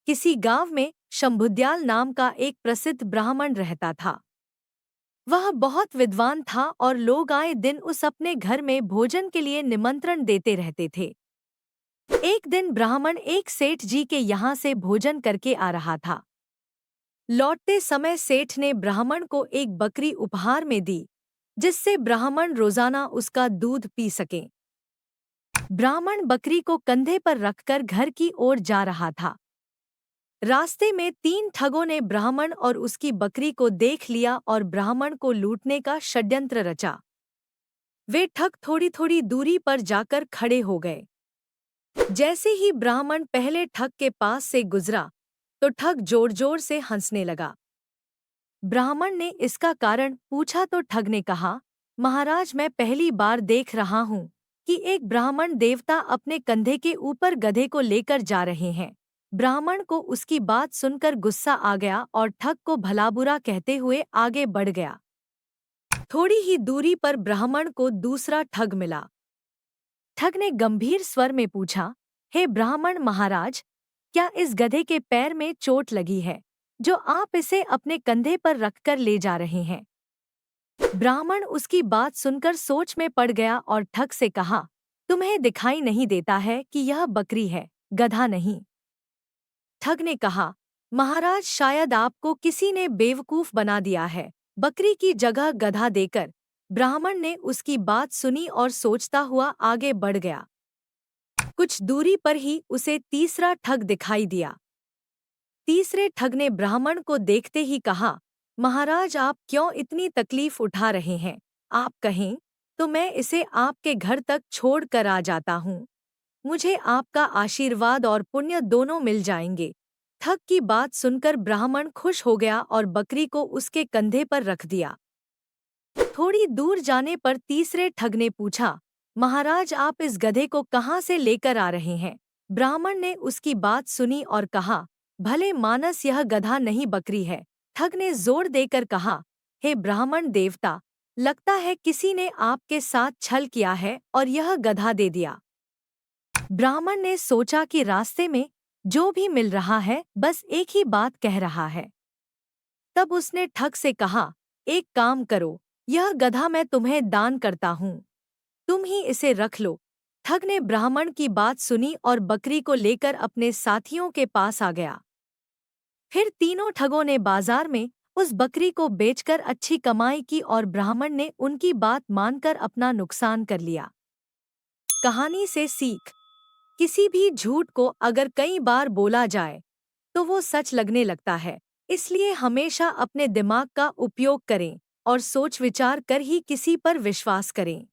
किसी गांव में शंभुदयाल नाम का एक प्रसिद्ध ब्राह्मण रहता था। वह बहुत विद्वान था और लोग आए दिन उस अपने घर में भोजन के लिए निमंत्रण देते रहते थे। एक दिन ब्राह्मण एक सेठ जी के यहाँ से भोजन करके आ रहा था। लौटते समय सेठ ने ब्राह्मण को एक बकरी उपहार में दी, जिससे ब्राह्मण रोजाना उसका दूध पी सके। ब्राह्मण बकरी को कंधे पर रखकर घर की ओर जा रहा था। रास्ते में 3 ठगों ने ब्राह्मण और उसकी बकरी को देख लिया और ब्राह्मण को लूटने का षड्यंत्र रचा। वे ठग थोड़ी थोड़ी दूरी पर जाकर खड़े हो गए। जैसे ही ब्राह्मण पहले ठग के पास से गुजरा तो ठग जोर जोर से हंसने लगा। ब्राह्मण ने इसका कारण पूछा तो ठग ने कहा, महाराज, मैं पहली बार देख रहा हूँ कि एक ब्राह्मण देवता अपने कंधे के ऊपर गधे को लेकर जा रहे हैं। ब्राह्मण को उसकी बात सुनकर गुस्सा आ गया और ठग को भला-बुरा कहते हुए आगे बढ़ गया। थोड़ी ही दूरी पर ब्राह्मण को दूसरा ठग मिला। ठग ने गंभीर स्वर में पूछा, हे ब्राह्मण महाराज, क्या इस गधे के पैर में चोट लगी है, जो आप इसे अपने कंधे पर रखकर ले जा रहे हैं? ब्राह्मण उसकी बात सुनकर सोच में पड़ गया और ठग से कहा, तुम्हें दिखाई नहीं देता है कि यह बकरी है, गधा नहीं। ठग ने कहा, महाराज, शायद आपको किसी ने बेवकूफ बना दिया है, बकरी की जगह गधा देकर। ब्राह्मण ने उसकी बात सुनी और सोचता हुआ आगे बढ़ गया। कुछ दूरी पर ही उसे तीसरा ठग दिखाई दिया। तीसरे ठग ने ब्राह्मण को देखते ही कहा, महाराज, आप क्यों इतनी तकलीफ उठा रहे हैं? आप कहें तो मैं इसे आपके घर तक छोड़ कर आ जाता हूँ। मुझे आपका आशीर्वाद और पुण्य दोनों मिल जाएंगे। ठग की बात सुनकर ब्राह्मण खुश हो गया और बकरी को उसके कंधे पर रख दिया। थोड़ी दूर जाने पर तीसरे ठग ने पूछा, महाराज, आप इस गधे को कहाँ से लेकर आ रहे हैं? ब्राह्मण ने उसकी बात सुनी और कहा, भले मानस, यह गधा नहीं बकरी है। ठग ने जोर देकर कहा, हे ब्राह्मण देवता, लगता है किसी ने आपके साथ छल किया है और यह गधा दे दिया। ब्राह्मण ने सोचा कि रास्ते में जो भी मिल रहा है बस एक ही बात कह रहा है। तब उसने ठग से कहा, एक काम करो, यह गधा मैं तुम्हें दान करता हूँ, तुम ही इसे रख लो। ठग ने ब्राह्मण की बात सुनी और बकरी को लेकर अपने साथियों के पास आ गया। फिर तीनों ठगों ने बाजार में उस बकरी को बेचकर अच्छी कमाई की और ब्राह्मण ने उनकी बात मानकर अपना नुकसान कर लिया। कहानी से सीख, किसी भी झूठ को अगर कई बार बोला जाए तो वो सच लगने लगता है। इसलिए हमेशा अपने दिमाग का उपयोग करें और सोच विचार कर ही किसी पर विश्वास करें।